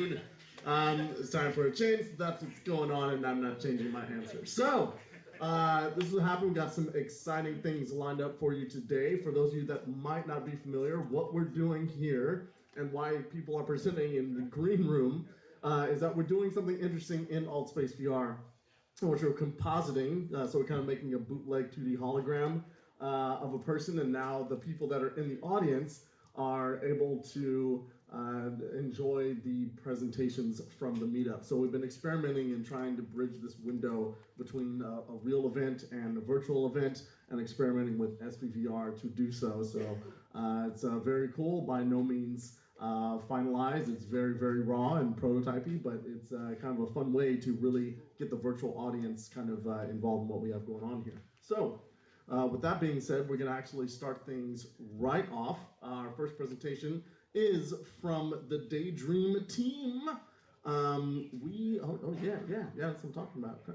It's time for a change. That's what's going on, and I'm not changing my answer. So, this is what happened. We've got some exciting things lined up for you today. For those of you that might not be familiar, what we're doing here and why people are presenting in the green room is that we're doing something interesting in Altspace VR, which we're compositing. So we're kind of making a bootleg 2D hologram of a person, and now the people that are in the audience are able to enjoy the presentations from the meetup. So we've been experimenting and trying to bridge this window between a real event and a virtual event, and experimenting with SVVR to do so. So it's very cool. By no means finalized. It's very, very raw and prototypey, but it's kind of a fun way to really get the virtual audience kind of involved in what we have going on here. So with that being said, we're going to actually start things right off. Our first presentation is from the Daydream team. Yeah, that's what I'm talking about.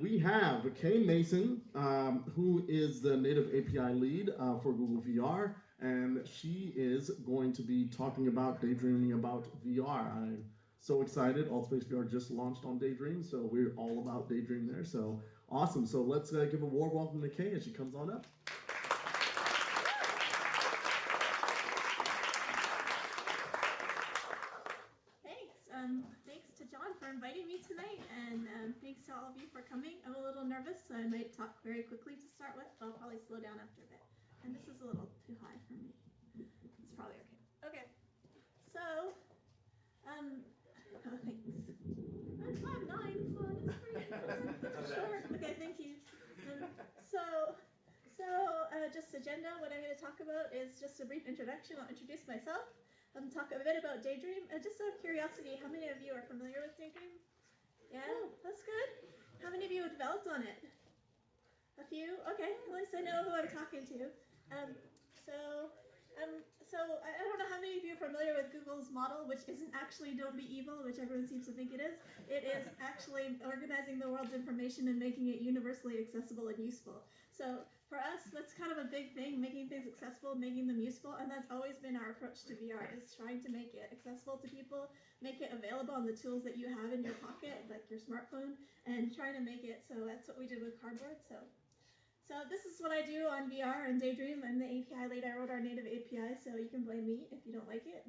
We have Kaye Mason, who is the native API lead for Google VR, and she is going to be talking about Daydreaming about VR. I'm so excited. Altspace VR just launched on Daydream, so we're all about Daydream there. So awesome. So let's give a warm welcome to Kaye as she comes on up. Thanks to John for inviting me tonight, and thanks to all of you for coming. I'm a little nervous, so I might talk very quickly to start with, but I'll probably slow down after a bit. And this is a little too high for me. It's probably okay. Okay, so, oh, thanks. I'm 5'9", come on, it's pretty short. Okay, thank you. So just agenda, what I'm going to talk about is just a brief introduction. I'll introduce myself. Talk a bit about Daydream. Just out of curiosity, how many of you are familiar with Daydream? Yeah, that's good. How many of you have developed on it? A few? Okay, at least I know who I'm talking to. So I don't know how many of you are familiar with Google's model, which isn't actually don't be evil, which everyone seems to think it is. It is actually organizing the world's information and making it universally accessible and useful. So for us, that's kind of a big thing, making things accessible, making them useful, and that's always been our approach to VR, is trying to make it accessible to people, make it available on the tools that you have in your pocket, like your smartphone, and trying to make it, so that's what we did with Cardboard. So this is what I do on VR and Daydream. I'm the API lead. I wrote our native API, so you can blame me if you don't like it.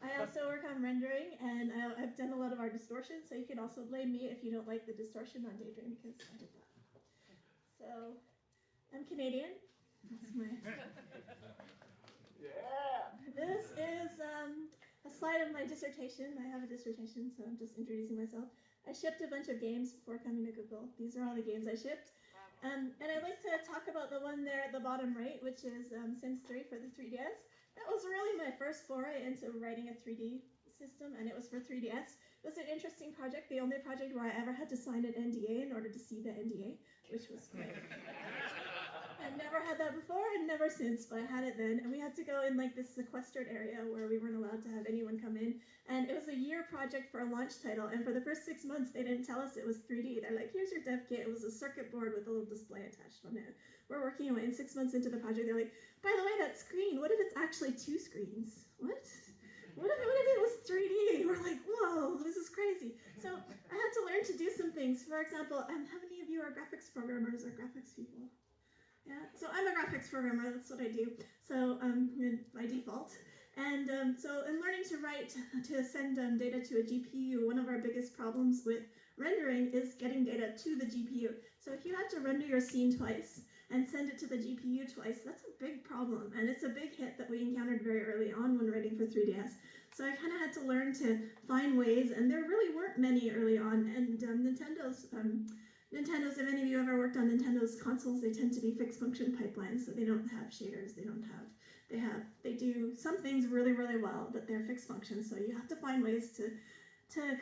I also work on rendering, and I've done a lot of our distortion, so you can also blame me if you don't like the distortion on Daydream, because I did that. So I'm Canadian. That's my... Yeah! This is a slide of my dissertation. I have a dissertation, so I'm just introducing myself. I shipped a bunch of games before coming to Google. These are all the games I shipped. And I'd like to talk about the one there at the bottom right, which is Sims 3 for the 3DS. That was really my first foray into writing a 3D system, and it was for 3DS. It was an interesting project, the only project where I ever had to sign an NDA in order to see the NDA, which was great. I'd never had that before and never since, but I had it then. And we had to go in like this sequestered area where we weren't allowed to have anyone come in. And it was a year project for a launch title. And for the first 6 months, they didn't tell us it was 3D. They're like, here's your dev kit. It was a circuit board with a little display attached on it. We're working away, and 6 months into the project, they're like, by the way, that screen, what if it's actually 2 screens? What? What if it was 3D? We're like, whoa, this is crazy. So I had to learn to do some things. For example, how many of you are graphics programmers or graphics people? Yeah, so I'm a graphics programmer, that's what I do. So by default. And so in learning to write, to send data to a GPU, one of our biggest problems with rendering is getting data to the GPU. So if you had to render your scene twice and send it to the GPU twice, that's a big problem. And it's a big hit that we encountered very early on when writing for 3DS. So I kind of had to learn to find ways, and there really weren't many early on. And Nintendo's, if any of you ever worked on Nintendo's consoles, they tend to be fixed function pipelines, so they don't have shaders, they do some things really, really well, but they're fixed functions, so you have to find ways to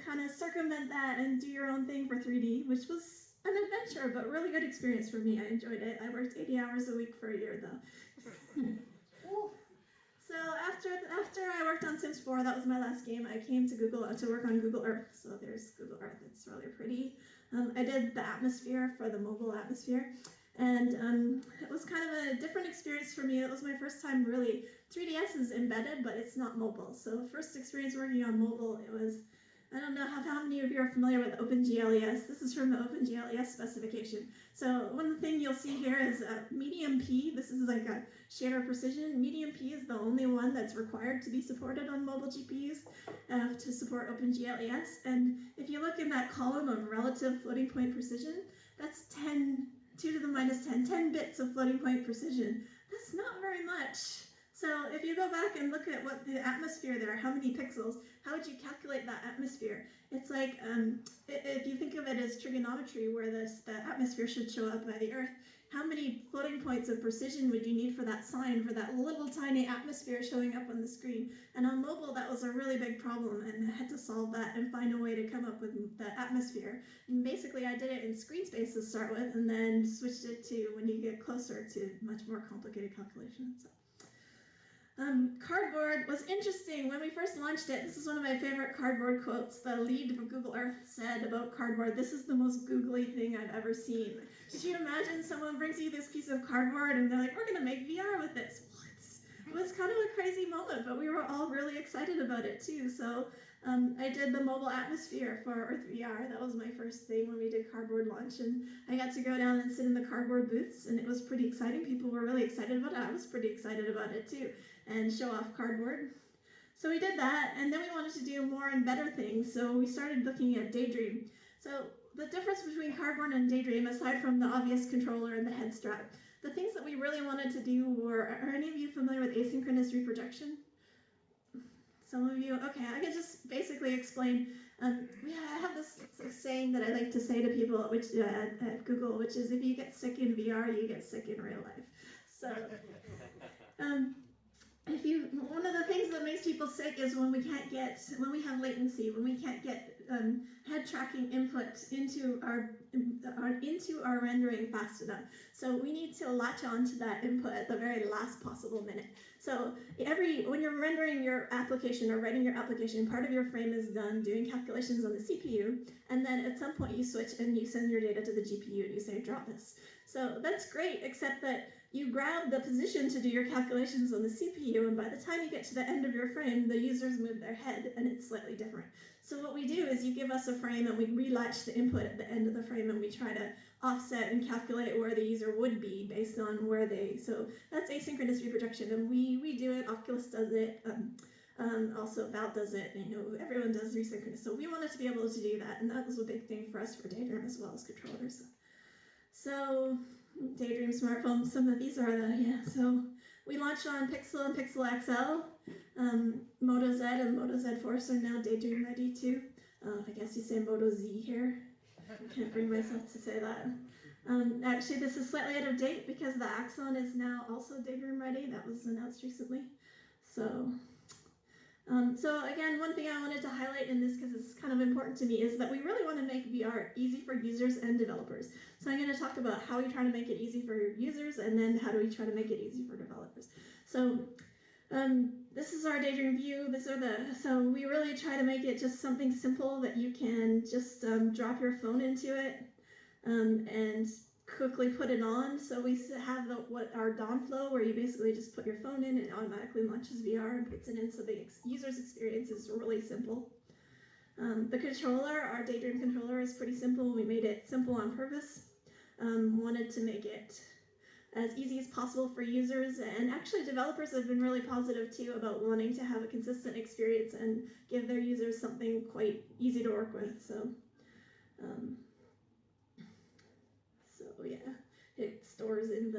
kind of circumvent that and do your own thing for 3D, which was an adventure, but really good experience for me. I enjoyed it. I worked 80 hours a week for a year, though. So after I worked on Sims 4, that was my last game, I came to Google to work on Google Earth. So there's Google Earth, it's really pretty. I did the atmosphere for the mobile atmosphere, and it was was kind of a different experience for me. It was my first time really. 3DS is embedded, but it's not mobile. So first experience working on mobile, it was, I don't know how many of you are familiar with OpenGLES. This is from the OpenGLES specification. So one thing you'll see here is medium P. This is like a shader precision. Medium P is the only one that's required to be supported on mobile GPUs to support OpenGLES. And if you look in that column of relative floating point precision, that's 10 bits of floating point precision. That's not very much. So if you go back and look at what the atmosphere there, how many pixels, how would you calculate that atmosphere? It's like, if you think of it as trigonometry, where the atmosphere should show up by the Earth, how many floating points of precision would you need for that sign, for that little tiny atmosphere showing up on the screen? And on mobile, that was a really big problem, and I had to solve that and find a way to come up with the atmosphere. And basically, I did it in screen space to start with, and then switched it to when you get closer to much more complicated calculations. Cardboard was interesting. When we first launched it, this is one of my favorite cardboard quotes. The lead for Google Earth said about cardboard, "This is the most googly thing I've ever seen." Did you imagine someone brings you this piece of cardboard and they're like, "We're going to make VR with this"? What? It was kind of a crazy moment, but we were all really excited about it too. So I did the mobile atmosphere for Earth VR. That was my first thing when we did cardboard launch, and I got to go down and sit in the cardboard booths, and it was pretty exciting. People were really excited about it. I was pretty excited about it too, and show off cardboard. So we did that, and then we wanted to do more and better things, so we started looking at Daydream. So the difference between cardboard and Daydream, aside from the obvious controller and the head strap, the things that we really wanted to do were, are any of you familiar with asynchronous reprojection? Some of you, okay, I can just basically explain. I have this saying that I like to say to people at Google, which is, if you get sick in VR, you get sick in real life. So, one of the things that makes people sick is when we have latency, when we can't get head tracking input into our rendering fast enough. So we need to latch on to that input at the very last possible minute. So when you're rendering your application or writing your application, part of your frame is done doing calculations on the CPU, and then at some point you switch and you send your data to the GPU and you say, draw this. So that's great, except that you grab the position to do your calculations on the CPU, and by the time you get to the end of your frame, the users move their head, and it's slightly different. So what we do is you give us a frame, and we relatch the input at the end of the frame, and we try to offset and calculate where the user would be based on where they, so that's asynchronous reprojection, and we do it, Oculus does it, also Valve does it, everyone does asynchronous. So we wanted to be able to do that, and that was a big thing for us for Daydream as well as controllers. So Daydream smartphone, some of these are so we launched on Pixel and Pixel XL. Moto Z and Moto Z Force are now Daydream ready too. I guess you say Moto Z here. I can't bring myself to say that. Actually, this is slightly out of date because the Axon is now also Daydream ready. That was announced recently. So again, one thing I wanted to highlight in this, because it's kind of important to me, is that we really want to make VR easy for users and developers. So I'm going to talk about how we try to make it easy for users, and then how do we try to make it easy for developers. So this is our Daydream view. So we really try to make it just something simple that you can just drop your phone into it and quickly put it on. So we have our dawn flow, where you basically just put your phone in and it automatically launches VR and puts it in, so the user's experience is really simple. The controller, our Daydream controller, is pretty simple. We made it simple on purpose. Wanted to make it as easy as possible for users, and actually developers have been really positive too about wanting to have a consistent experience and give their users something quite easy to work with. So yeah, it stores in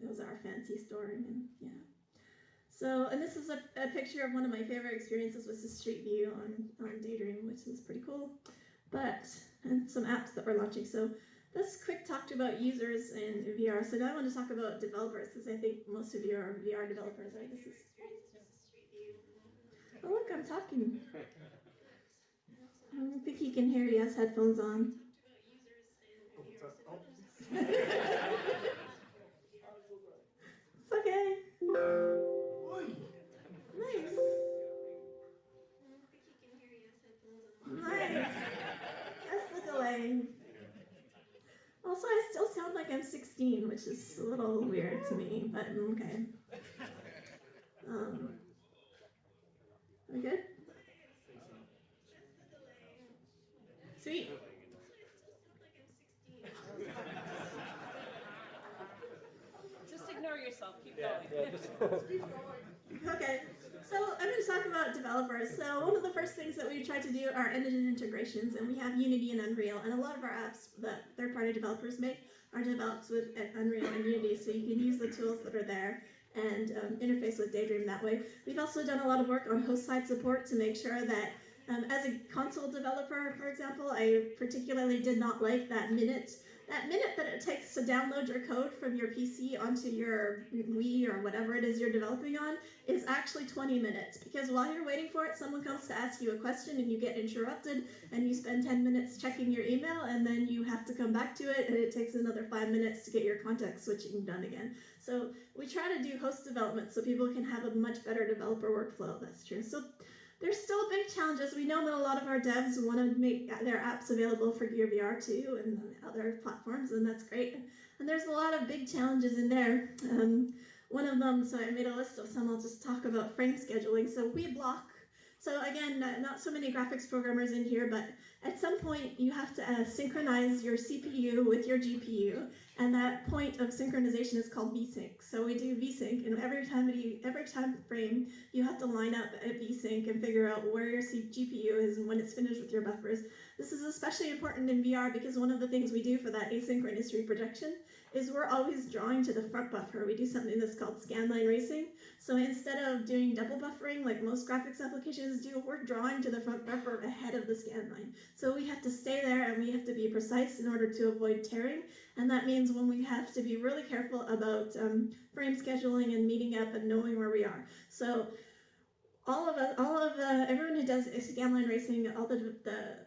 it was our fancy storing, and yeah. So, and this is a picture of one of my favorite experiences with the Street View on Daydream, which is pretty cool. And some apps that we're launching. So let's quick talk about users in VR. So now I want to talk about developers, because I think most of you are VR developers, right? This is Street View. Oh look, I'm talking. I don't think he can hear you. He has headphones on. It's okay. Nice. Nice. That's the delay. Also, I still sound like I'm 16, which which is a little weird to me, but okay. Are we good? Sweet. Just ignore yourself. Keep going. Okay, so I'm going to talk about developers. So one of the first things that we try to do are engine integrations, and we have Unity and Unreal, and a lot of our apps that third-party developers make are developed with Unreal and Unity, so you can use the tools that are there and interface with Daydream that way. We've also done a lot of work on host-side support to make sure that as a console developer, for example, I particularly did not like that minute that it takes to download your code from your PC onto your Wii or whatever it is you're developing on is actually 20 minutes, because while you're waiting for it, someone comes to ask you a question and you get interrupted and you spend 10 minutes checking your email, and then you have to come back to it and it takes another 5 minutes to get your context switching done again. So we try to do host development so people can have a much better developer workflow. That's true. So there's still big challenges. We know that a lot of our devs want to make their apps available for Gear VR too and other platforms, and that's great. And there's a lot of big challenges in there. One of them, so I made a list of some, I'll just talk about frame scheduling. So we block. So again, not so many graphics programmers in here, but at some point you have to synchronize your CPU with your GPU, and that point of synchronization is called vsync. So we do vsync, and every time frame you have to line up a vsync and figure out where your GPU is and when it's finished with your buffers. This is especially important in VR because one of the things we do for that asynchronous reproduction is we're always drawing to the front buffer. We do something that's called scanline racing. So instead of doing double buffering like most graphics applications do, we're drawing to the front buffer ahead of the scanline. So we have to stay there and we have to be precise in order to avoid tearing. And that means when we have to be really careful about frame scheduling and meeting up and knowing where we are. So everyone who does scanline racing, all the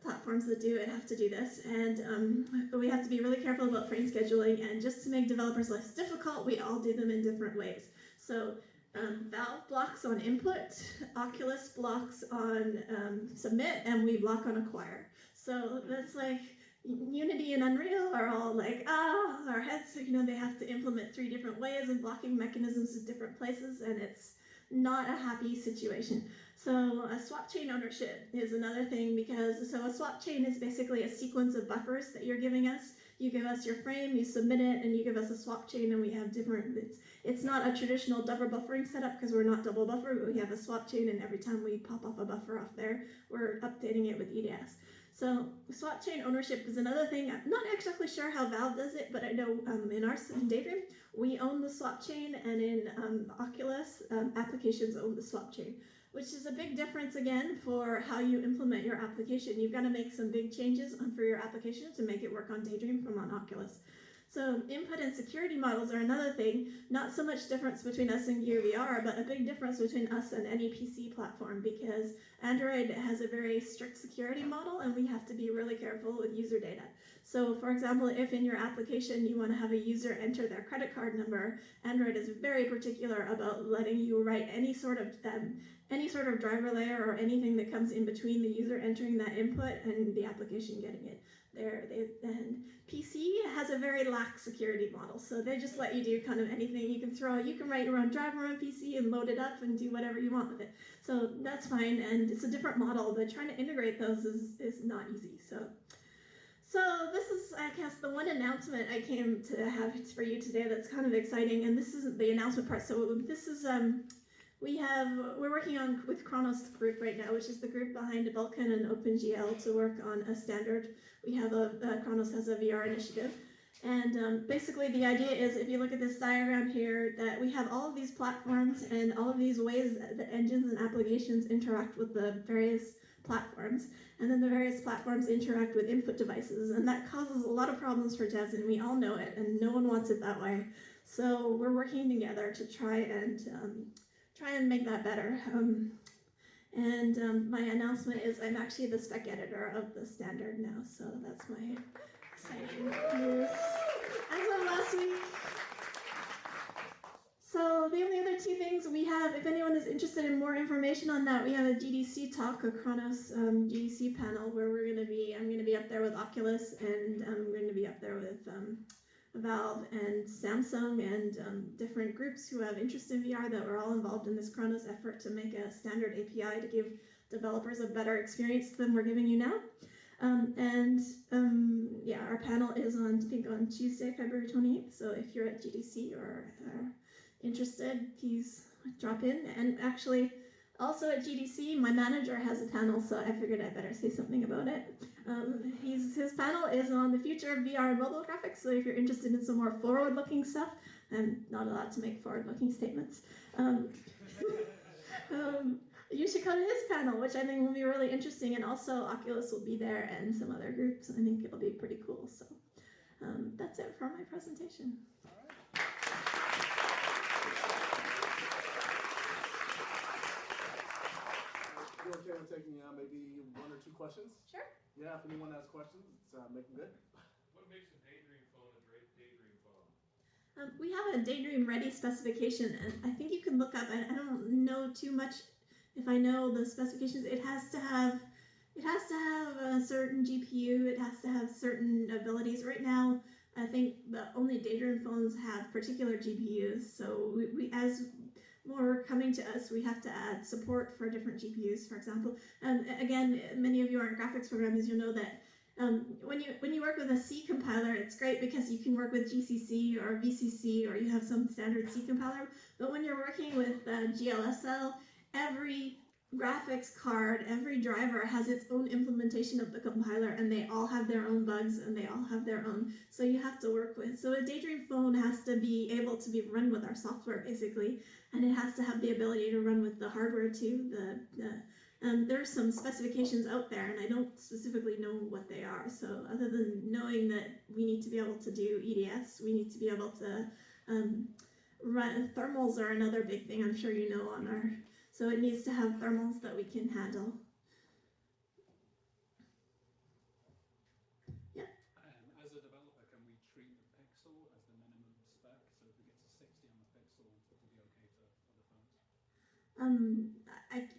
platforms that do it have to do this, and we have to be really careful about frame scheduling, and just to make developers less difficult, we all do them in different ways. So Valve blocks on input, Oculus blocks on submit, and we block on acquire. So that's like Unity and Unreal are all like, our heads, they have to implement 3 different ways of blocking mechanisms at different places, and it's not a happy situation. So a swap chain ownership is another thing, because a swap chain is basically a sequence of buffers that you're giving us. You give us your frame, you submit it, and you give us a swap chain, and we have different, it's not a traditional double buffering setup because we're not double buffer, but we have a swap chain, and every time we pop off a buffer off there, we're updating it with EDS. So swap chain ownership is another thing. I'm not exactly sure how Valve does it, but I know in Daydream, we own the swap chain, and in Oculus, applications own the swap chain, which is a big difference again for how you implement your application. You've got to make some big changes for your application to make it work on Daydream from on Oculus. So input and security models are another thing. Not so much difference between us and Gear VR, but a big difference between us and any PC platform, because Android has a very strict security model, and we have to be really careful with user data. So for example, if in your application you want to have a user enter their credit card number, Android is very particular about letting you write any sort of driver layer or anything that comes in between the user entering that input and the application getting it. And PC has a very lax security model, so they just let you do kind of anything. You can write your own driver on PC and load it up and do whatever you want with it. So that's fine, and it's a different model, but trying to integrate those is not easy. So this is, I guess, the one announcement I came to have for you today that's kind of exciting, and this isn't the announcement part. So this is we're working on with Kronos group right now, which is the group behind Vulkan and OpenGL, to work on a standard. We have Kronos has a VR initiative, and basically the idea is, if you look at this diagram here, that we have all of these platforms and all of these ways that engines and applications interact with the various platforms, and then the various platforms interact with input devices, and that causes a lot of problems for devs, and we all know it, and no one wants it that way. So we're working together to try and make that better. My announcement is I'm actually the spec editor of the standard now, so that's my exciting news as of last week. So the only other 2 things we have, if anyone is interested in more information on that, we have a GDC talk, a Kronos GDC panel, where I'm going to be up there with Oculus, and I'm going to be up there with Valve and Samsung and different groups who have interest in VR that were all involved in this Chronos effort to make a standard API to give developers a better experience than we're giving you now. Yeah, our panel is on, I think, on Tuesday, February 28th. So if you're at GDC or are interested, please drop in. And actually, also at GDC, my manager has a panel, so I figured I better say something about it. His panel is on the future of VR and mobile graphics, so if you're interested in some more forward-looking stuff, I'm not allowed to make forward-looking statements, you should come to his panel, which I think will be really interesting, and also Oculus will be there and some other groups. I think it'll be pretty cool, so that's it for my presentation. You okay with taking maybe 1 or 2 questions? Sure. Yeah, if anyone has questions, let's make them good. What makes a Daydream phone a great Daydream phone? We have a Daydream ready specification, and I think you can look up. I don't know too much. If I know the specifications, it has to have a certain GPU. It has to have certain abilities. Right now, I think the only Daydream phones have particular GPUs. So we as more coming to us, we have to add support for different GPUs, for example. And again, many of you are in graphics programmers, you know that when you work with a C compiler, it's great because you can work with GCC or VCC, or you have some standard C compiler. But when you're working with GLSL, every graphics card, every driver has its own implementation of the compiler, and they all have their own bugs, and they all have their own. So you have to work with. So a Daydream phone has to be able to be run with our software, basically, and it has to have the ability to run with the hardware too. There's some specifications out there, and I don't specifically know what they are. So other than knowing that we need to be able to do EDS, we need to be able to run. Thermals are another big thing, I'm sure you know, on our. So it needs to have thermals that we can handle. Yeah. As a developer, can we treat the pixel as the minimum spec? So if we get to 60 on the pixel, it will be okay for other phones?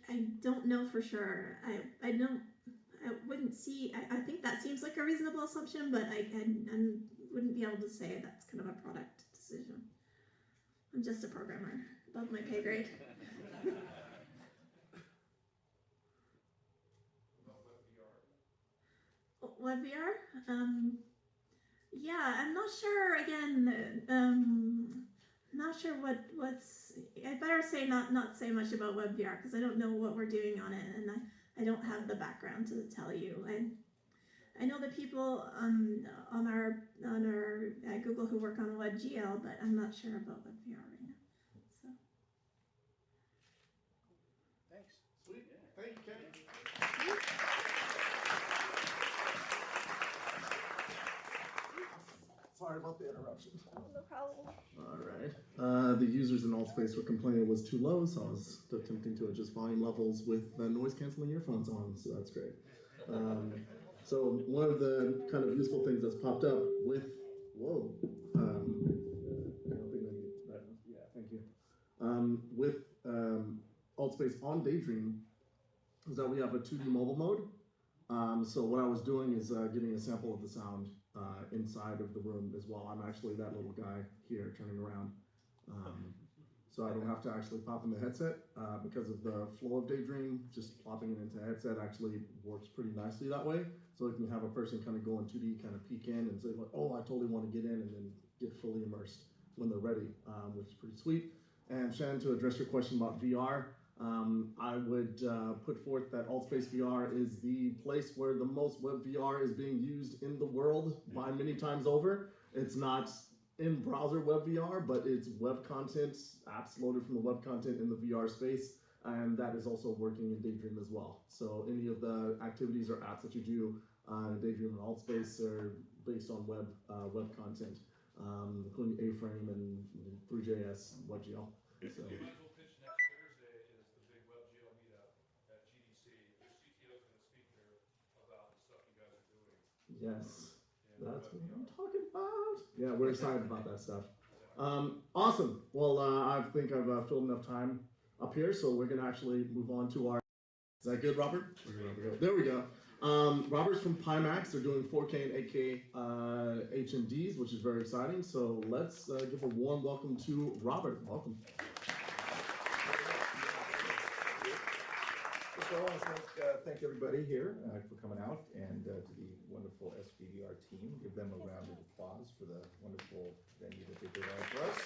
I don't know for sure. I wouldn't see. I think that seems like a reasonable assumption, but I wouldn't be able to say that's kind of a product decision. I'm just a programmer, above my pay grade. WebVR? Yeah, I'm not sure, again, not sure what's, I better say not say much about WebVR, because I don't know what we're doing on it, and I don't have the background to tell you. I know the people on our at Google who work on WebGL, but I'm not sure about WebVR right now. So. Thanks. Sweet. Yeah. Thank you, Kaye. Sorry about the interruption. No problem. All right. The users in Altspace were complaining it was too low, so I was attempting to adjust volume levels with noise canceling earphones on, so that's great. So one of the kind of useful things that's popped up with, thank you. With Altspace on Daydream is that we have a 2D mobile mode. So what I was doing is getting a sample of the sound inside of the room as well. I'm actually that little guy here turning around. So I don't have to actually pop in the headset because of the flow of Daydream. Just plopping it into a headset actually works pretty nicely that way. So you can have a person kind of go in 2D, kind of peek in and say, like, oh, I totally want to get in, and then get fully immersed when they're ready, which is pretty sweet. And Shannon, to address your question about VR, I would put forth that Altspace VR is the place where the most web VR is being used in the world by many times over. It's not in browser web VR, but it's web content, apps loaded from the web content in the VR space, and that is also working in Daydream as well. So any of the activities or apps that you do in Daydream and Altspace are based on web content, including A-Frame and 3JS, WebGL. So. You might as well pitch next Thursday is the big WebGL meetup at GDC. Your CTO is going to speak there about the stuff you guys are doing. Yes, that's what I'm talking about. Yeah, we're excited about that stuff. Awesome. Well, I think I've filled enough time up here, so we're going to actually move on to our. Is that good, Robert? There we go. Robert's from PiMAX. They're doing 4K and 8K HMDs, which is very exciting. So let's give a warm welcome to Robert. Welcome. So I want to thank everybody here for coming out, and to the wonderful SVVR team. Give them a round of applause for the wonderful venue that they provide for us.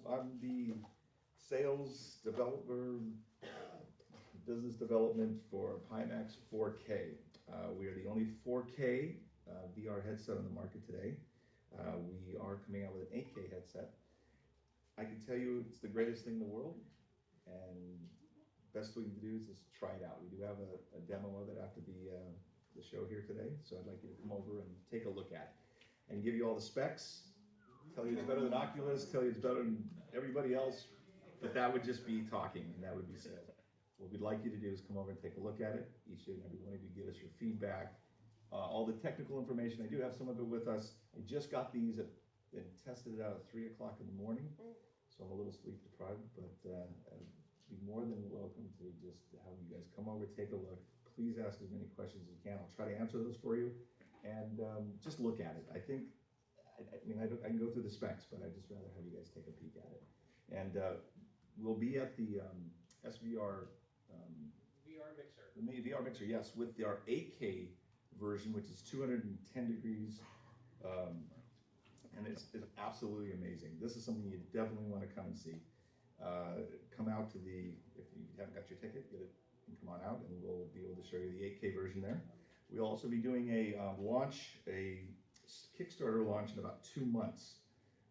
I'm the sales developer, business development for PiMAX 4K. We are the only 4K VR headset on the market today. We are coming out with an 8K headset. I can tell you it's the greatest thing in the world, and best thing to do is just try it out. We do have a demo of it after the show here today, so I'd like you to come over and take a look at it and give you all the specs, tell you it's better than Oculus, tell you it's better than everybody else, but that would just be talking, and that would be sales. What we'd like you to do is come over and take a look at it. Each and every one of you give us your feedback, all the technical information. I do have some of it with us. I just got these and tested it out at 3 o'clock in the morning, so I'm a little sleep deprived, but be more than welcome to just have you guys come over, take a look. Please ask as many questions as you can. I'll try to answer those for you, and just look at it. I think, I can go through the specs, but I'd just rather have you guys take a peek at it. And we'll be at the SVR VR Mixer, yes, with our 8K version, which is 210 degrees, and it's absolutely amazing. This is something you definitely want to come and see. Come out to if you haven't got your ticket, get it and come on out, and we'll be able to show you the 8K version there. We'll also be doing a Kickstarter launch in about 2 months.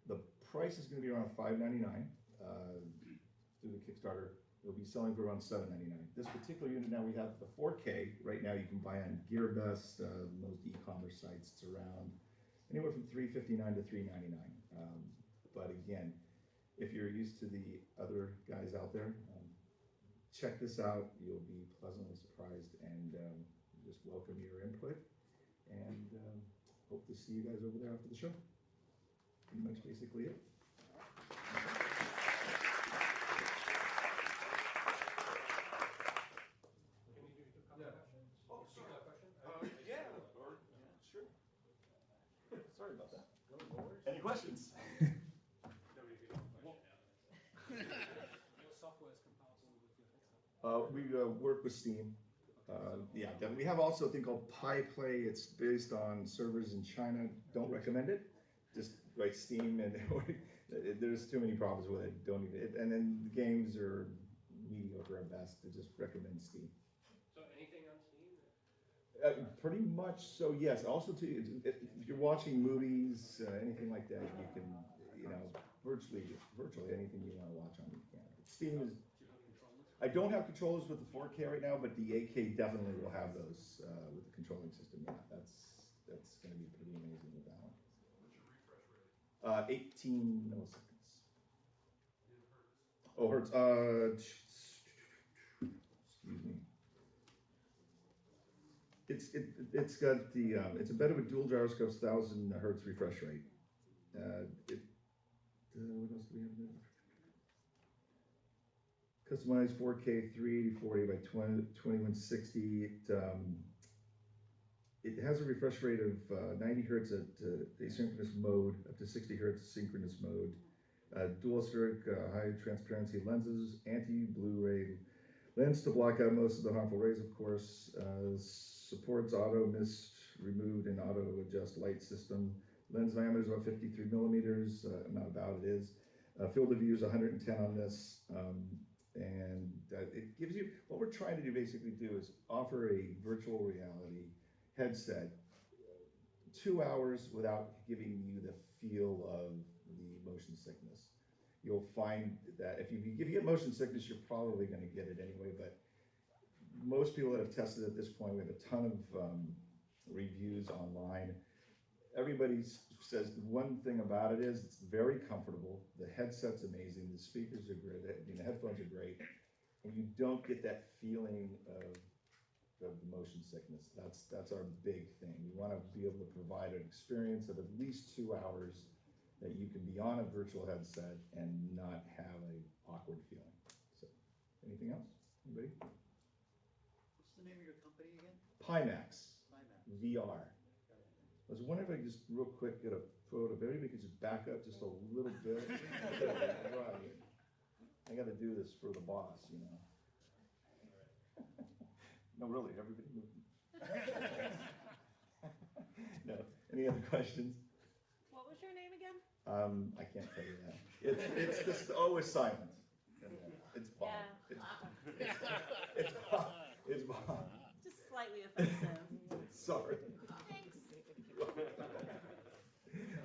The price is going to be around $5.99 through the Kickstarter. It'll be selling for around $7.99. This particular unit now, we have the 4K. Right now you can buy on GearBest, most e-commerce sites. It's around anywhere from $359 to $399. But again, if you're used to the other guys out there, check this out. You'll be pleasantly surprised, and just welcome your input, and hope to see you guys over there after the show. Pretty much basically it. Sure. Sorry about that. Any questions? What software is compatible with your headset? We work with Steam. Yeah, definitely. We have also a thing called PiPlay. It's based on servers in China. Don't recommend it. Just like Steam, and there's too many problems with it. Don't even. And then the games are mediocre at best. To just recommend Steam. So anything on Steam? Pretty much so, yes. Also, if you're watching movies, anything like that, you can, virtually anything you want to watch on, you can. Steam is. I don't have controllers with the 4K right now, but the 8K definitely will have those with the controlling system. Yeah, that's going to be pretty amazing with that one. What's your refresh rate? 18 milliseconds. In hertz? Oh, hertz. Excuse me. It's got the it's embedded with dual gyroscopes, 1000 hertz refresh rate. What else do we have there? Customized 4K 380/40 by 2160. It has a refresh rate of 90 hertz at asynchronous mode, up to 60 hertz synchronous mode. Dual spheric high transparency lenses, anti-Blu-ray lens to block out most of the harmful rays, of course. Supports auto mist removed and auto adjust light system. Lens diameter is about 53 millimeters, not about, it is. Field of view is 110 on this. And it gives you, what we're trying to do is offer a virtual reality headset, 2 hours without giving you the feel of the motion sickness. You'll find that if you get motion sickness, you're probably going to get it anyway, but most people that have tested at this point, we have a ton of reviews online. Everybody says the one thing about it is it's very comfortable. The headset's amazing. The speakers are great. The headphones are great, and you don't get that feeling of the motion sickness. That's our big thing. We want to be able to provide an experience of at least 2 hours that you can be on a virtual headset and not have an awkward feeling. So, anything else? Anybody? the name of your company again? PiMAX PiMAX. VR. I was wondering if I could just real quick get a photo. If everybody could just back up just a little bit. Right. I got to do this for the boss, you know. No, really, everybody move. No. Any other questions? What was your name again? I can't tell you that. It's just always silent. It's Bob. Yeah. It's Bob. It's Bob. Just slightly offensive. Sorry. Thanks.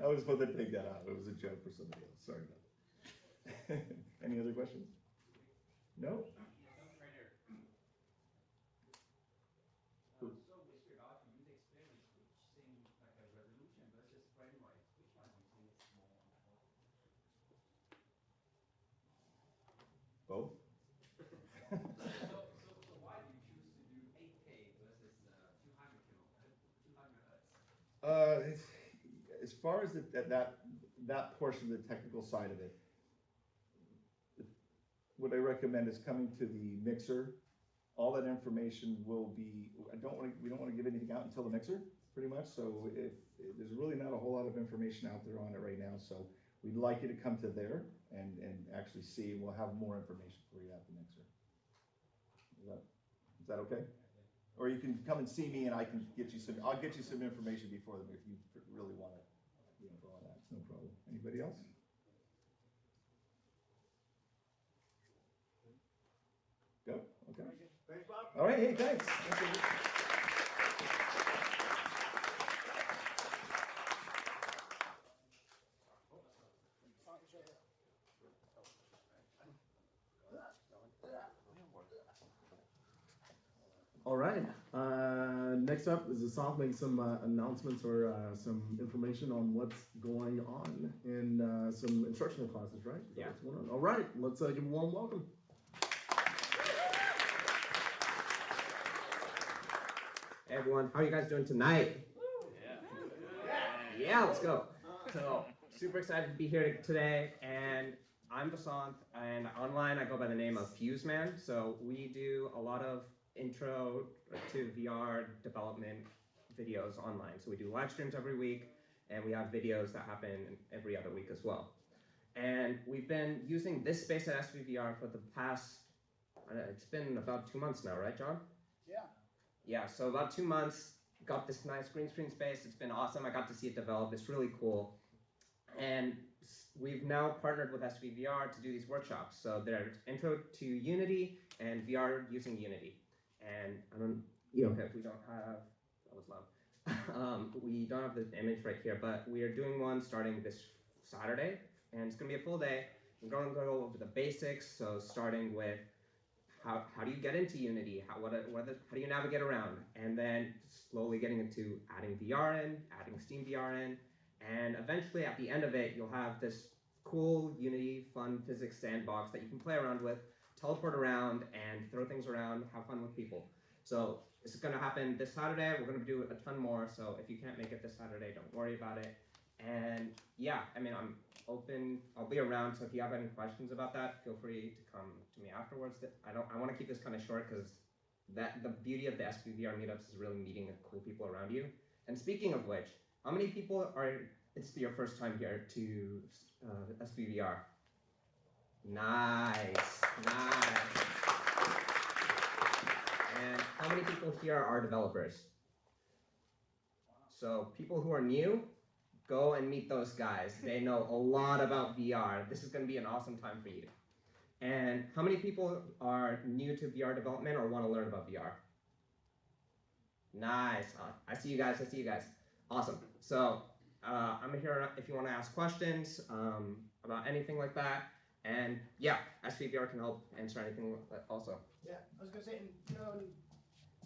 I was supposed to take that out. It was a joke for somebody else. Sorry about that. Any other questions? No? So with regard to user experience, which seems like a resolution versus frame rate, which one do you think is more important? Both? So why do you choose to do 8K versus 200 hertz? As far as that portion of the technical side of it, what I recommend is coming to the mixer. All that information will be, we don't want to give anything out until the mixer, pretty much. So if there's really not a whole lot of information out there on it right now. So we'd like you to come to there and actually see, and we'll have more information for you at the mixer. Is that okay? Or you can come and see me and I'll get you some information before them if you really want it. Info on that, it's no problem. Anybody else? Go, okay. Thanks, Bob. All right, hey, thanks. Thank you. All right. Next up is Asaf making some announcements or some information on what's going on in some instructional classes, right? Yeah. What's going on. All right. Let's give a warm welcome. Hey everyone, how are you guys doing tonight? Yeah, let's go. So, super excited to be here today, and I'm Vasant, and online I go by the name of FuseMan. So we do a lot of intro to VR development videos online. So we do live streams every week, and we have videos that happen every other week as well. And we've been using this space at SVVR for the past, it's been about 2 months now, right, John? Yeah, so about 2 months, got this nice green screen space. It's been awesome. I got to see it develop. It's really cool. And we've now partnered with SVVR to do these workshops. So they're intro to Unity and VR using Unity. And I don't, okay, we don't have, that was loud. We don't have the image right here, but we are doing one starting this Saturday. And it's gonna be a full day. We're gonna go over the basics. So starting with how do you get into Unity? How do you navigate around? And then slowly getting into adding VR in, adding Steam VR in, and eventually at the end of it, you'll have this cool Unity fun physics sandbox that you can play around with, teleport around, and throw things around, have fun with people. So this is going to happen this Saturday. We're going to do a ton more. So if you can't make it this Saturday, don't worry about it. And yeah, I mean, I'm open. I'll be around. So if you have any questions about that, feel free to come to me afterwards. I want to keep this kind of short because the beauty of the SVVR meetups is really meeting the cool people around you. And speaking of which, how many people it's your first time here to SVVR? Nice. And how many people here are developers? So people who are new, go and meet those guys. They know a lot about VR. This is going to be an awesome time for you. And how many people are new to VR development or want to learn about VR? Nice. I see you guys. Awesome. So I'm here if you want to ask questions about anything like that. And yeah, SVVR can help answer anything also. Yeah, I was gonna say, and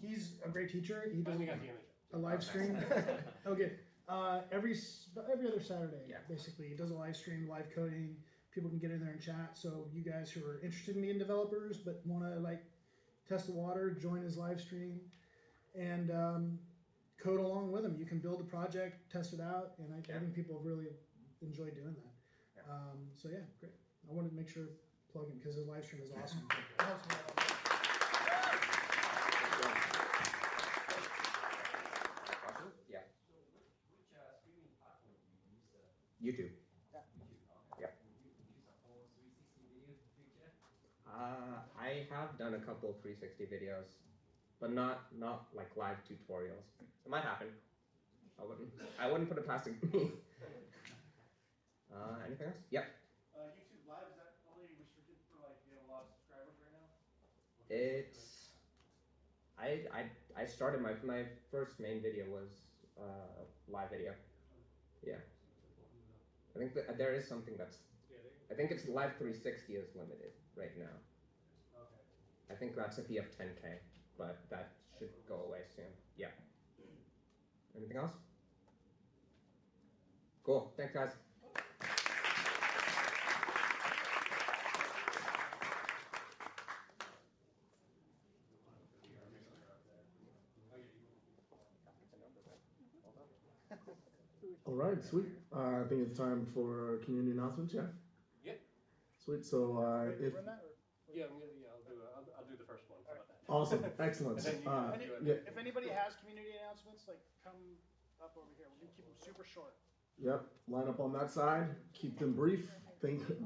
he's a great teacher. He does We got the image. a live stream. Okay, every other Saturday, Yeah. basically, he does a live stream, live coding. People can get in there and chat. So you guys who are interested in being developers but want to like test the water, join his live stream, and code along with him. You can build a project, test it out, and I think people have really enjoyed doing that. Yeah. So yeah, great. I wanted to make sure to plug him because his live stream is awesome. YouTube. Yeah. Yep. You use a whole 360 video feature? I have done a couple 360 videos, but not like live tutorials. It might happen. I wouldn't put it past me. Anything else? Yep. YouTube Live, is that only restricted for like you have a lot of subscribers right now? It's I started my first main video was live video. Yeah. I think that there is something that's I think it's live 360 is limited right now. Okay. I think that's if you have 10K, but that should go away soon. Yeah. Anything else? Cool. Thanks, guys. All right, sweet. I think it's time for community announcements, yeah? Yeah. Sweet, so if, Run that, or- Yeah, I'll do the first one. How about that? awesome, excellent. And then you- Yeah, If anybody has community announcements, like come up over here. We're gonna keep them super short. yep, line up on that side, keep them brief,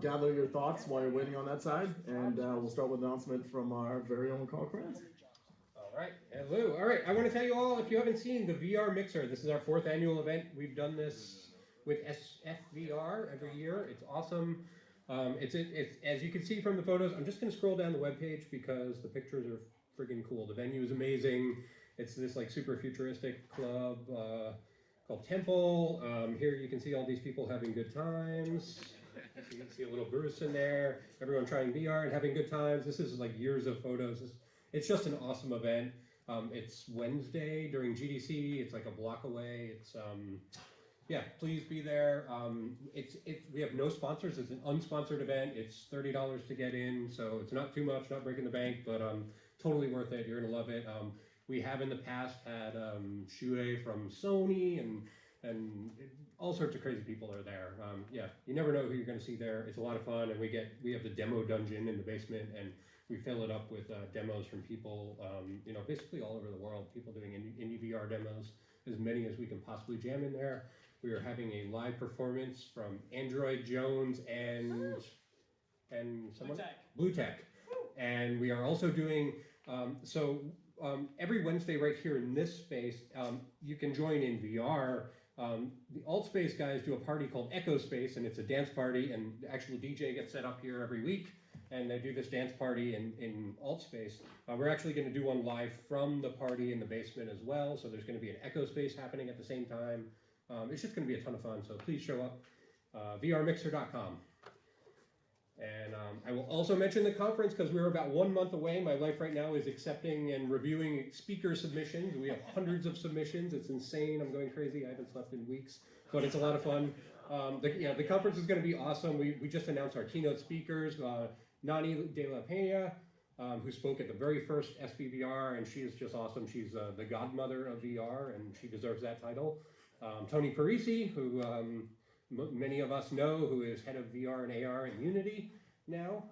gather your thoughts while you're waiting on that side, and we'll start with an announcement from our very own Carl Kranz. All right, hello. All right, I want to tell you all, if you haven't seen the VR Mixer, this is our 4th annual event. We've done this with SVVR every year. It's awesome. It's as you can see from the photos. I'm just going to scroll down the webpage because the pictures are friggin' cool. The venue is amazing. It's this like super futuristic club called Temple. Here you can see all these people having good times. You can see a little Bruce in there. Everyone trying VR and having good times. This is like years of photos. It's just an awesome event. It's Wednesday during GDC. It's like a block away. It's yeah, please be there. We have no sponsors. It's an unsponsored event. It's $30 to get in, so it's not too much, not breaking the bank, but totally worth it. You're gonna love it. We have in the past had Shuei from Sony and all sorts of crazy people are there. Yeah, you never know who you're going to see there. It's a lot of fun, and we have the demo dungeon in the basement, and we fill it up with demos from people, you know, basically all over the world. People doing indie VR demos, as many as we can possibly jam in there. We are having a live performance from Android Jones and someone Blue Tech, and we are also doing every Wednesday right here in this space. You can join in VR. The Altspace guys do a party called Echo Space, and it's a dance party, and the actual DJ gets set up here every week, and they do this dance party in Altspace. We're actually going to do one live from the party in the basement as well, so there's going to be an Echo Space happening at the same time. It's just going to be a ton of fun, so please show up. vrmixer.com. And I will also mention the conference because we're about 1 month away. My life right now is accepting and reviewing speaker submissions. We have hundreds of submissions. It's insane. I'm going crazy. I haven't slept in weeks, but it's a lot of fun. The conference is going to be awesome. We just announced our keynote speakers, Nani De La Peña, who spoke at the very first SVVR, and she is just awesome. She's the godmother of VR, and she deserves that title. Tony Parisi, who many of us know, who is head of VR and AR at Unity now,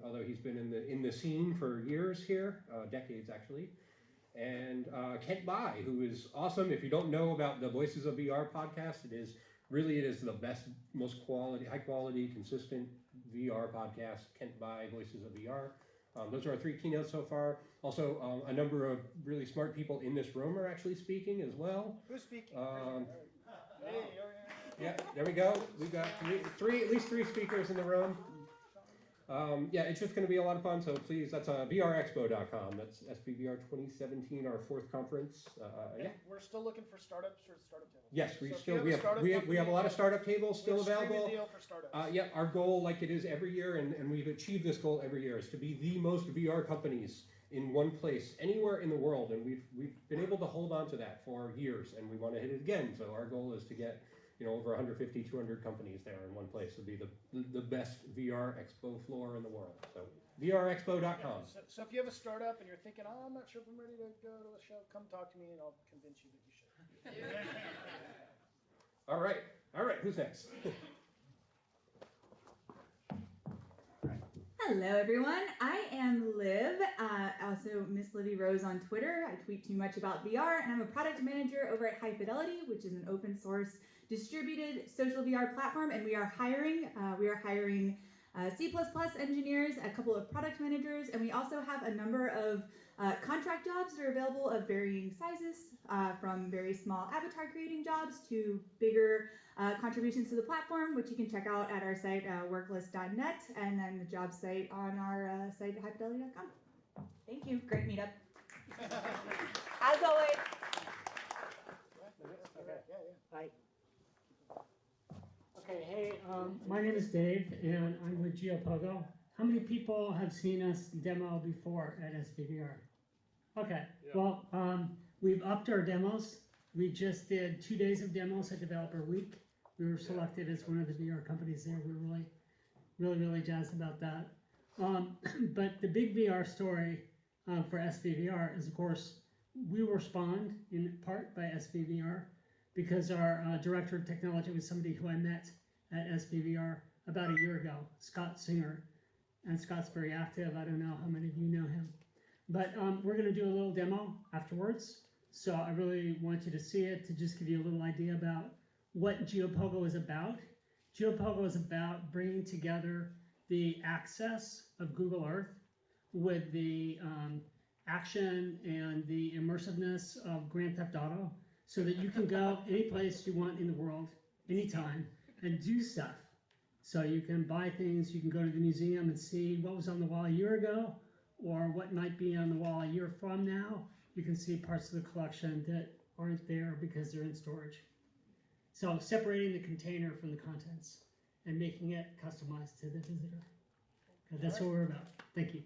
although he's been in the scene for years here, decades actually. And Kent Bai, who is awesome. If you don't know about the Voices of VR podcast, it is the best, most high quality, consistent VR podcast. Kent Bai, Voices of VR. Those are our 3 keynotes so far. Also, a number of really smart people in this room are actually speaking as well. Who's speaking? Yeah, there we go. We've got at least three speakers in the room. Yeah, it's just going to be a lot of fun. So please, that's vrexpo.com. That's SVVR 2017, our 4th conference. Yeah. We're still looking for startups or startup tables. Yes, So we have a lot of startup tables still available. Deal for startups. Yeah, our goal, like it is every year, and we've achieved this goal every year, is to be the most VR companies in one place, anywhere in the world, and we've been able to hold on to that for years, and we want to hit it again. So our goal is to get over 150, 200 companies there in one place. It'll be the best VR expo floor in the world. So vrexpo.com. So if you have a startup and you're thinking, oh, I'm not sure if I'm ready to go to a show, come talk to me and I'll convince you that you should. All right, who's next? Hello everyone, I am Liv, also Miss Livy Rose on Twitter. I tweet too much about VR, and I'm a product manager over at High Fidelity, which is an open source distributed social VR platform, and we are hiring. C++ engineers, a couple of product managers, and we also have a number of contract jobs that are available of varying sizes, from very small avatar creating jobs to bigger contributions to the platform, which you can check out at our site, worklist.net, and then the job site on our site at highfidelity.com. Thank you. Great meetup. As always. Hi. Okay, hey, my name is Dave, and I'm with GeoPogo. How many people have seen us demo before at SVVR? Okay, well, we've upped our demos. We just did 2 days of demos at Developer Week. We were selected as one of the VR companies there. We're really jazzed about that. But the big VR story for SVVR is, of course, we were spawned in part by SVVR because our director of technology was somebody who I met at SVVR about a year ago, Scott Singer. And Scott's very active. I don't know how many of you know him. But we're going to do a little demo afterwards. So I really want you to see it to just give you a little idea about what GeoPogo is about. GeoPogo is about bringing together the access of Google Earth with the action and the immersiveness of Grand Theft Auto so that you can go any place you want in the world, anytime, and do stuff. So you can buy things, you can go to the museum and see what was on the wall a year ago or what might be on the wall a year from now. You can see parts of the collection that aren't there because they're in storage. So separating the container from the contents and making it customized to the visitor. That's what we're about. Thank you.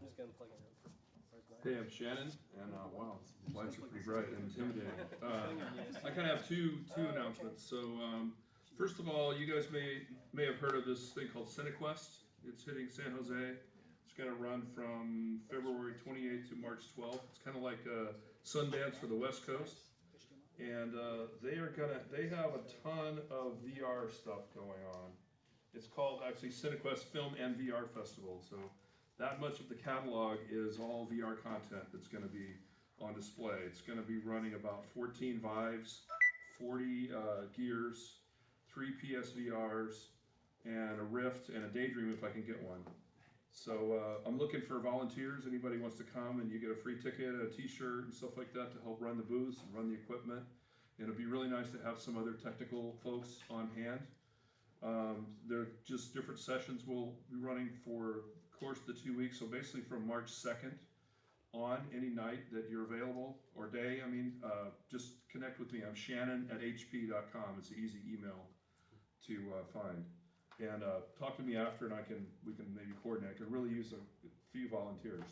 I'm just gonna plug in. Hey, I'm Shannon, and wow, lights are pretty bright and intimidating. I kind of have two announcements. So first of all, you guys may have heard of this thing called CineQuest. It's hitting San Jose. It's going to run from February 28th to March 12th. It's kind of like Sundance for the West Coast, and they have a ton of VR stuff going on. It's called actually CineQuest Film and VR Festival. So that much of the catalog is all VR content that's going to be on display. It's going to be running about 14 Vives, 40 Gears, 3 PSVRs, and a Rift and a Daydream if I can get one. So I'm looking for volunteers. Anybody wants to come, and you get a free ticket, a t-shirt, and stuff like that to help run the booths and run the equipment. And it'd be really nice to have some other technical folks on hand. They're just different sessions we'll be running for course the 2 weeks. So basically from March 2nd on, any night that you're available, or day, just connect with me. I'm shannon@hp.com. It's an easy email to find. And talk to me after, and we can maybe coordinate. I could really use a few volunteers.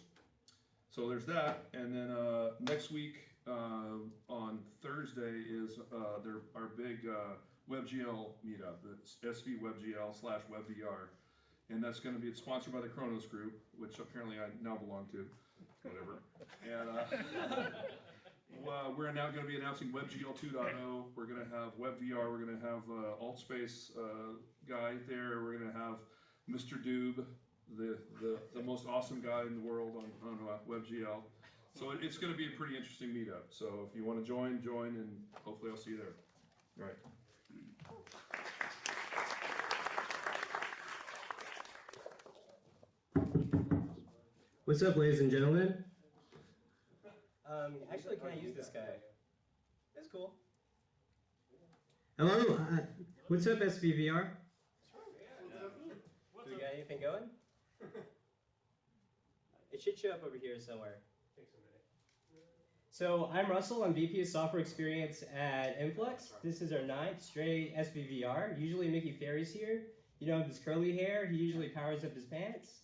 So there's that. And then next week on Thursday is our big WebGL meetup. It's SVWebGL/WebVR. And that's going to be sponsored by the Kronos Group, which apparently I now belong to, whatever. And we're now going to be announcing WebGL 2.0. We're going to have WebVR. We're going to have Altspace guy there. We're going to have Mr. Doob, the most awesome guy in the world on WebGL. So it's going to be a pretty interesting meetup. So if you want to join, and hopefully I'll see you there. All right. What's up, ladies and gentlemen? Actually, can I use this guy? That's cool. Hello, what's up, SVVR? Do we got anything going? It should show up over here somewhere. So I'm Russell. I'm VP of Software Experience at Influx. This is our 9th straight SVVR. Usually Mickey Ferry's here. You know, this curly hair, he usually powers up his pants.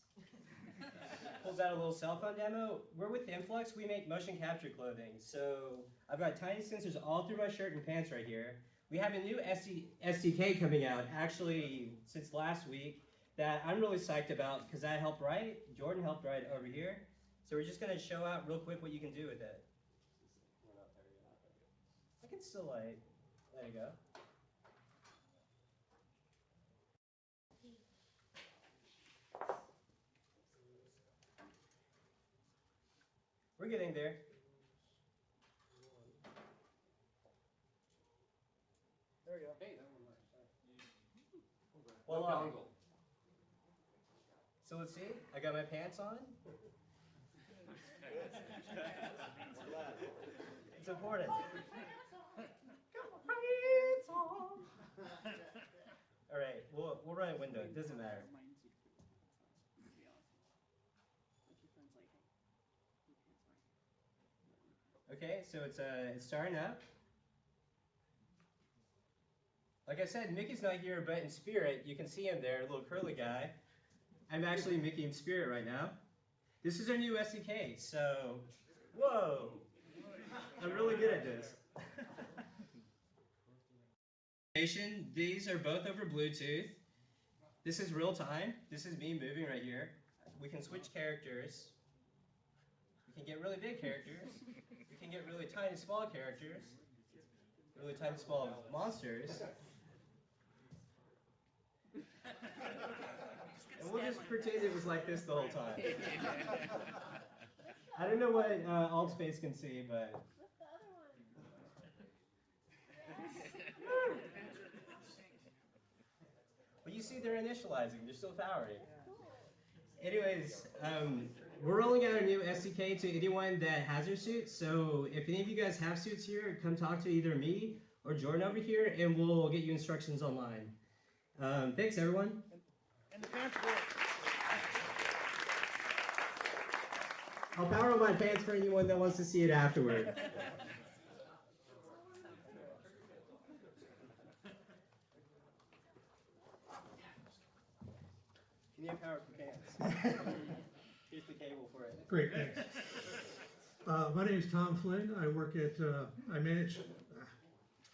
Pulls out a little cell phone demo. We're with Influx. We make motion capture clothing. So I've got tiny sensors all through my shirt and pants right here. We have a new SDK coming out, actually, since last week, that I'm really psyched about because I helped write. Jordan helped write over here. So we're just going to show out real quick what you can do with it. I can still light. There you go. We're getting there. There you go. Voila. So let's see. I got my pants on. It's important. All right, we'll run a window. It doesn't matter. Okay, so it's starting up. Like I said, Mickey's not here, but in spirit, you can see him there, little curly guy. I'm actually Mickey in spirit right now. This is our new SDK, so whoa, I'm really good at this. These are both over Bluetooth. This is real time. This is me moving right here. We can switch characters. We can get really big characters. We can get really tiny, small characters. Really tiny, small monsters. And we'll just pretend it was like this the whole time. I don't know what Altspace can see, but... But you see they're initializing, they're still powering. Anyways, we're rolling out a new SDK to anyone that has their suit, so if any of you guys have suits here, come talk to either me or Jordan over here, and we'll get you instructions online. Thanks, everyone. And the pants work. I'll power on my pants for anyone that wants to see it afterward. You need power for pants. Here's the cable for it. Great, thanks. My name is Tom Flynn. I work at,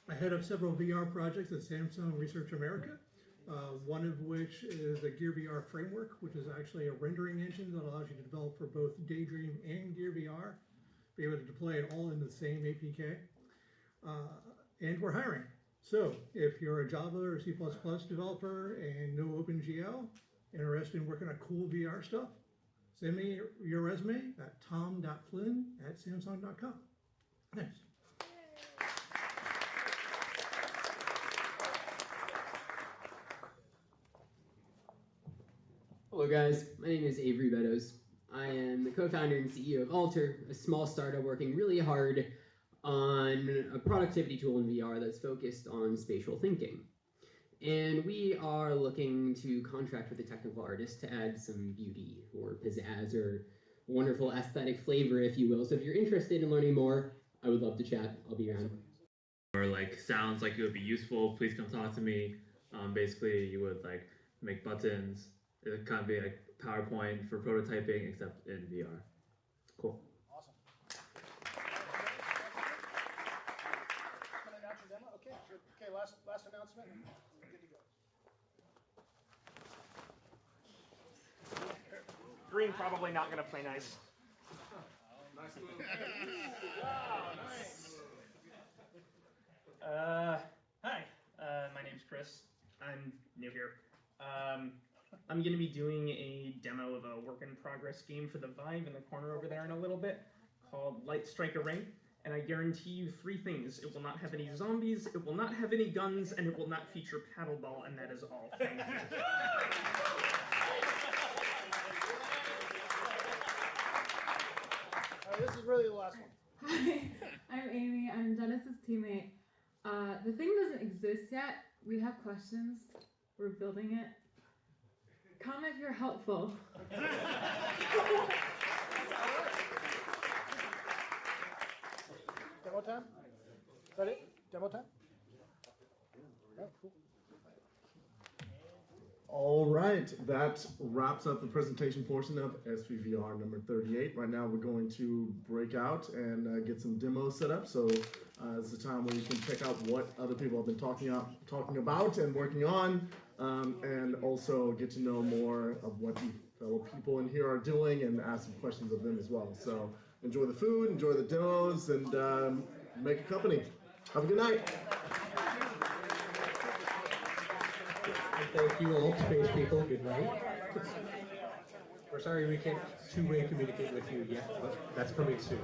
I head up several VR projects at Samsung Research America, one of which is the Gear VR framework, which is actually a rendering engine that allows you to develop for both Daydream and Gear VR, be able to deploy it all in the same APK. And we're hiring. So if you're a Java or C++ developer and know OpenGL, interested in working on cool VR stuff, send me your resume at tom.flynn@samsung.com. Thanks. Hello guys, my name is Avery Beddoes. I am the co-founder and CEO of Alter, a small startup working really hard on a productivity tool in VR that's focused on spatial thinking. And we are looking to contract with a technical artist to add some beauty or pizzazz or wonderful aesthetic flavor, if you will. So if you're interested in learning more, I would love to chat. I'll be around. Or like sounds like it would be useful, please come talk to me. Basically you would like make buttons. It would kind of be like PowerPoint for prototyping except in VR. Cool. Awesome. Can I announce your demo? Okay, sure. Okay, last announcement. Good to go. Green probably not going to play nice. Nice move. Wow, nice. Hi, my name's Chris. I'm new here. I'm going to be doing a demo of a work-in-progress game for the Vive in the corner over there in a little bit called Light Strike a Ring, and I guarantee you 3 things. It will not have any zombies, it will not have any guns, and it will not feature paddleball, and that is all. Thank you. This is really the last one. Hi, I'm Amy. I'm Dennis's teammate. The thing doesn't exist yet. We have questions. We're building it. Come if you're helpful. Demo time? Ready? Demo time? Yeah, cool. All right, that wraps up the presentation portion of SVVR number 38. Right now we're going to break out and get some demos set up. So it's the time where you can check out what other people have been talking about and working on, and also get to know more of what the fellow people in here are doing and ask some questions of them as well. So enjoy the food, enjoy the demos, and make a company. Have a good night. Thank you, Altspace people. Good night. We're sorry we can't two-way communicate with you yet, but that's coming soon.